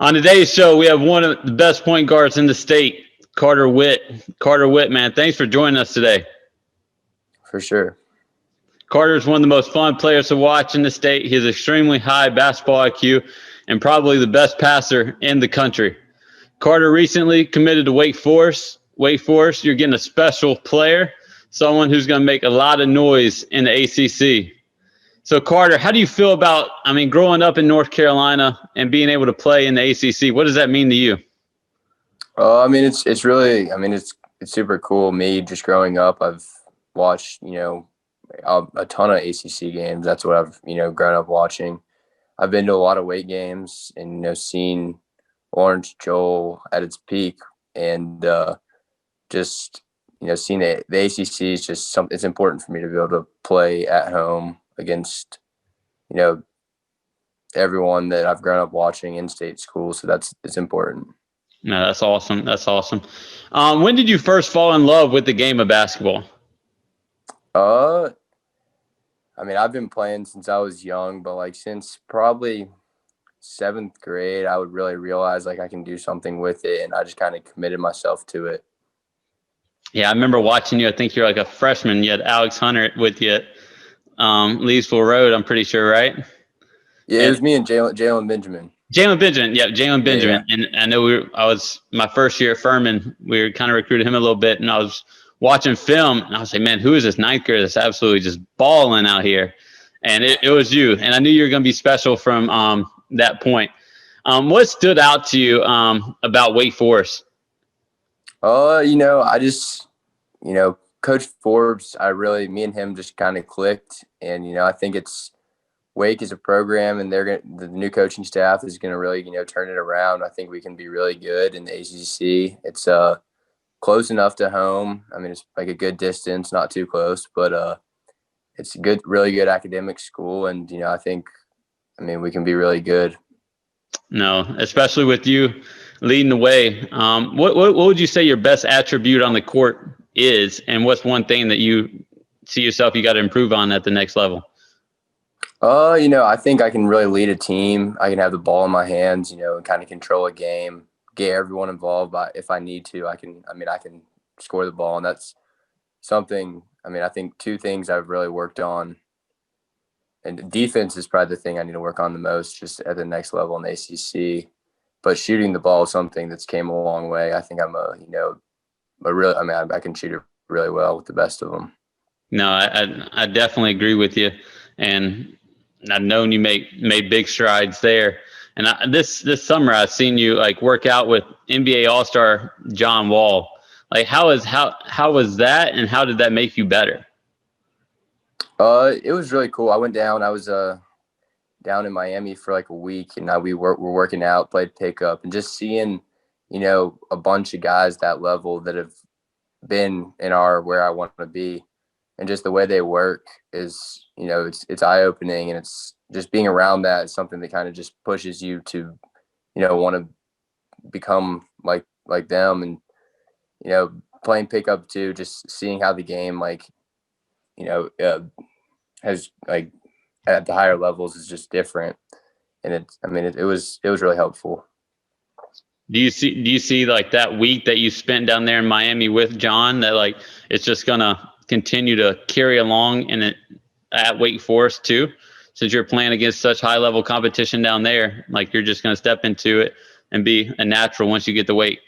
On today's show, we have one of the best point guards in the state, Carter Whitt. Carter Whitt, man, thanks for joining us today. For sure. Carter is one of the most fun players to watch in the state. He has extremely high basketball IQ and probably the best passer in the country. Carter recently committed to Wake Forest. Wake Forest, you're getting a special player, someone who's going to make a lot of noise in the ACC. So, Carter, how do you feel about, growing up in North Carolina and being able to play in the ACC? What does that mean to you? It's really, it's super cool. Me just growing up, I've watched, a ton of ACC games. That's what I've, grown up watching. I've been to a lot of Wake games and, seen Orange Joel at its peak, and just, seeing the ACC is just something. It's important for me to be able to play at home against, everyone that I've grown up watching in state school. So it's important. No, that's awesome. That's awesome. When did you first fall in love with the game of basketball? I've been playing since I was young, but since probably 7th grade, I would really realize I can do something with it, and I just kind of committed myself to it. Yeah, I remember watching you. I think you're a freshman. You had Alex Hunter with you at Leesville Road, I'm pretty sure, right? Yeah, it was me and Jalen Benjamin. Jalen Benjamin. Yeah, Jalen Benjamin. Yeah. And I know I was my first year at Furman. We were kind of recruited him a little bit, and I was watching film, and I was like, man, who is this ninth grader that's absolutely just balling out here? And it was you. And I knew you were going to be special from that point. What stood out to you about Wake Forest? I just, Coach Forbes, me and him just kind of clicked. And, I think Wake is a program, and the new coaching staff is going to really, turn it around. I think we can be really good in the ACC. It's close enough to home. It's a good distance, not too close, but it's a really good academic school. And, I think, we can be really good. No, especially with you leading the way. What would you say your best attribute on the court is, and what's one thing that you see yourself you got to improve on at the next level? I think I can really lead a team. I can have the ball in my hands, and kind of control a game, get everyone involved. But if I need to, I can score the ball, and that's something. I think two things I've really worked on. And defense is probably the thing I need to work on the most, just at the next level in the ACC. But shooting the ball is something that's came a long way. I think I'm I can shoot it really well with the best of them. No, I definitely agree with you, and I've known you made big strides there. And this summer I've seen you work out with NBA All-Star John Wall. How was that, and how did that make you better? It was really cool. I went down. I was down in Miami for a week, and we were working out, played pickup, and just seeing, a bunch of guys that level that have been in where I want to be, and just the way they work is, it's eye opening, and it's just being around that is something that kind of just pushes you to, want to become like them, and playing pickup too, just seeing how the game has at the higher levels is just different, and it was really helpful. Do you see that week that you spent down there in Miami with John, that it's just gonna continue to carry along at Wake Forest too, since you're playing against such high level competition down there? You're just gonna step into it and be a natural once you get the weight.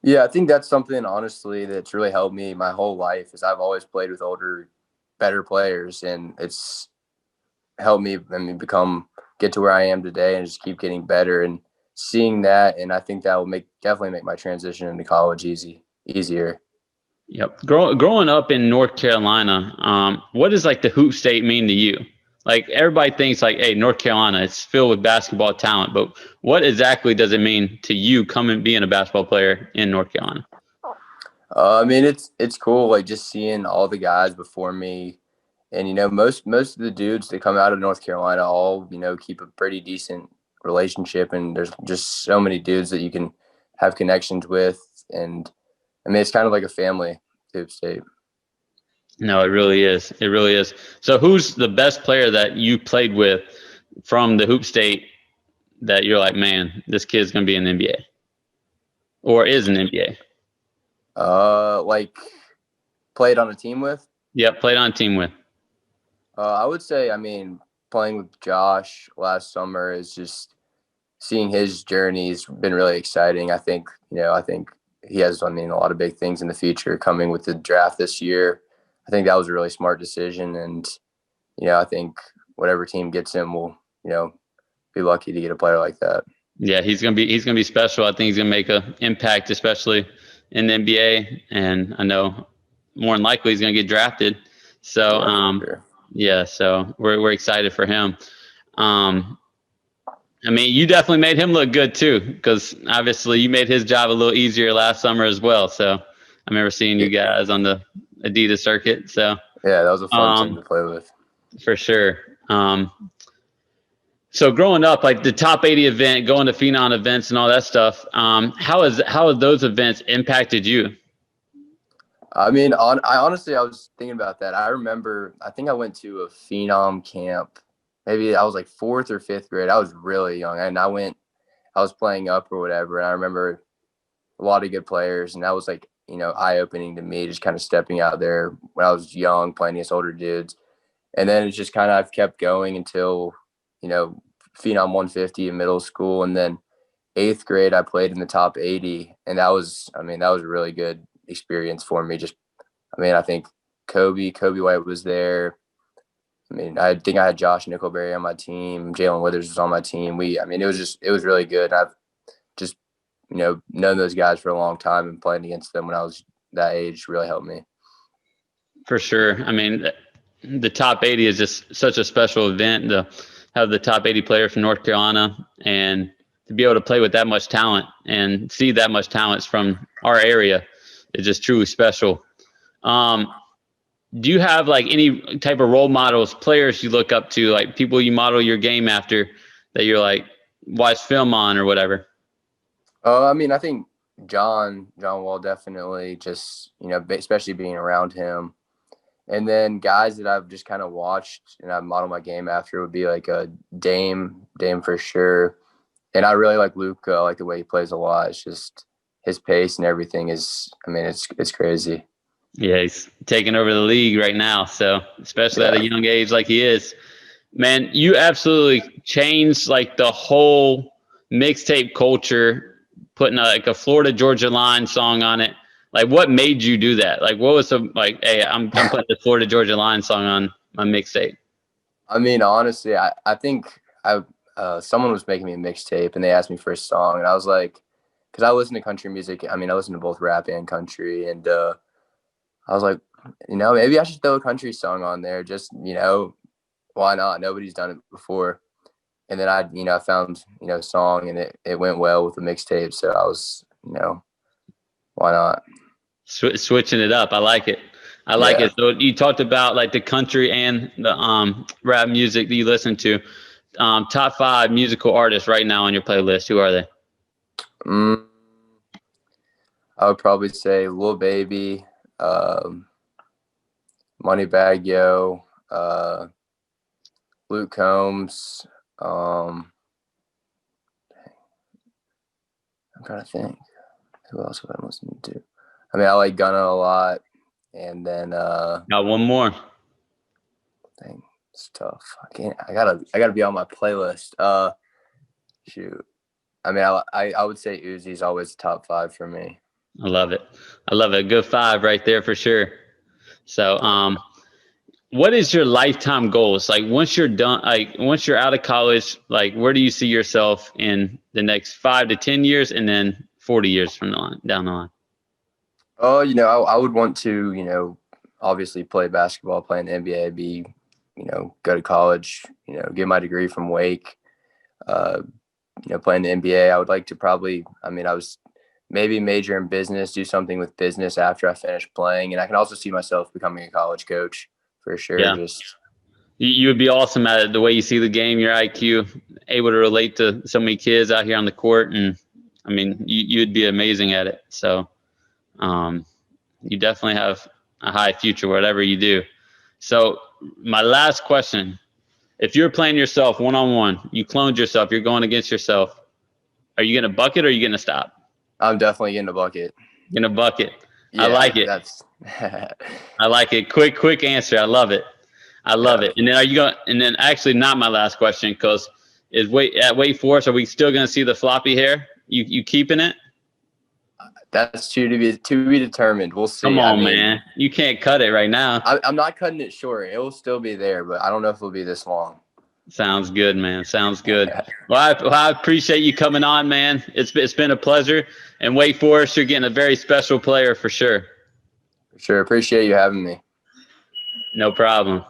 Yeah, I think that's something, honestly, that's really helped me my whole life, is I've always played with older, better players, and it's helped me get to where I am today, and just keep getting better, and seeing that, and I think that will definitely make my transition into college easier. Yep. Growing up in North Carolina, what does the hoop state mean to you? Everybody thinks hey, North Carolina, it's filled with basketball talent, but what exactly does it mean to you being a basketball player in North Carolina? It's cool, just seeing all the guys before me, and most of the dudes that come out of North Carolina all keep a pretty decent relationship, and there's just so many dudes that you can have connections with, and it's kind of like a family, hoop state. No, it really is. It really is. So who's the best player that you played with from the hoop state that you're like, man, this kid's gonna be in the NBA or is in the NBA? Like played on a team with. Yep, played on a team with. I would say, I mean, playing with Josh last summer is just seeing his journey has been really exciting. I think he has, I mean, a lot of big things in the future coming with the draft this year. I think that was a really smart decision. And, I think whatever team gets him will, be lucky to get a player like that. Yeah, he's gonna be special. I think he's gonna make an impact, especially in the NBA. And I know more than likely he's gonna get drafted. So Sure. yeah, so we're excited for him. I mean, you definitely made him look good too, because obviously you made his job a little easier last summer as well. So I remember seeing you guys on the Adidas circuit. So yeah, that was a fun team to play with. For sure. So growing up, like the top 80 event, going to Phenom events and all that stuff, how have those events impacted you? I mean, I honestly was thinking about that. I remember, I think I went to a Phenom camp. Maybe I was like 4th or 5th grade. I was really young, and I was playing up or whatever. And I remember a lot of good players, and that was like, eye-opening to me, just kind of stepping out there when I was young, playing against older dudes. And then it's just kind of, I've kept going until, Phenom 150 in middle school. And then 8th grade, I played in the top 80. And that was a really good experience for me. I think Kobe Whitt was there. I mean, I think I had Josh Nickelberry on my team. Jalen Withers was on my team. It was really good. I've just, known those guys for a long time, and playing against them when I was that age really helped me. For sure. I mean, the top 80 is just such a special event to have the top 80 players from North Carolina, and to be able to play with that much talent and see that much talent from our area is just truly special. Do you have like any type of role models, players you look up to, like people you model your game after that you're like watch film on or whatever? I mean, I think John Wall definitely, just, especially being around him. And then guys that I've just kind of watched and I've modeled my game after would be like a Dame for sure. And I really like Luka. I like the way he plays a lot. It's just his pace and everything is, I mean, it's crazy. Yeah, he's taking over the league right now. So especially at a young age like he is, man, you absolutely changed like the whole mixtape culture, putting like a Florida Georgia Line song on it. Like, what made you do that? Like, what was the like? Hey, I'm putting the Florida Georgia Line song on my mixtape. I mean, honestly, I think someone was making me a mixtape and they asked me for a song, and I was like, because I listen to country music. I mean, I listen to both rap and country, and I was like, maybe I should throw a country song on there. Just, why not? Nobody's done it before. And then I found, a song, and it went well with the mixtape. So I was, why not? Switching it up. I like it. I like it. So you talked about like the country and the rap music that you listen to. Top 5 musical artists right now on your playlist. Who are they? I would probably say Lil Baby, Moneybagg Yo, Luke Combs. I'm trying to think. Who else have I listened to? I mean, I like Gunna a lot. And then Got one more. Dang, it's tough. I gotta be on my playlist. Shoot. I mean, I would say Uzi's always top 5 for me. I love it. I love it. Good 5 right there for sure. So, what is your lifetime goals? Like once you're done, like once you're out of college, like where do you see yourself in the next 5 to 10 years, and then 40 years from down the line? Oh, I would want to, obviously play basketball, play in the NBA, go to college, get my degree from Wake, play in the NBA. I would like to I was maybe major in business, do something with business after I finish playing. And I can also see myself becoming a college coach for sure. Yeah. You would be awesome at it, the way you see the game, your IQ, able to relate to so many kids out here on the court. And I mean, you'd be amazing at it. So you definitely have a high future, whatever you do. So my last question, If you're playing yourself one-on-one, you cloned yourself, you're going against yourself, are you getting a bucket or are you getting a stop? I'm definitely getting a bucket. Getting a bucket. Yeah, I like it. That's I like it. Quick answer. I love it. I love it. And then and then actually not my last question, because at Wake Forest, are we still going to see the floppy hair? You keeping it? That's to be determined. We'll see. Come on, man. You can't cut it right now. I'm not cutting it short. It will still be there, but I don't know if it'll be this long. Sounds good, man. Sounds good. Well, I appreciate you coming on, man. It's been a pleasure. And Wake Forest, you're getting a very special player for sure. For sure. Appreciate you having me. No problem.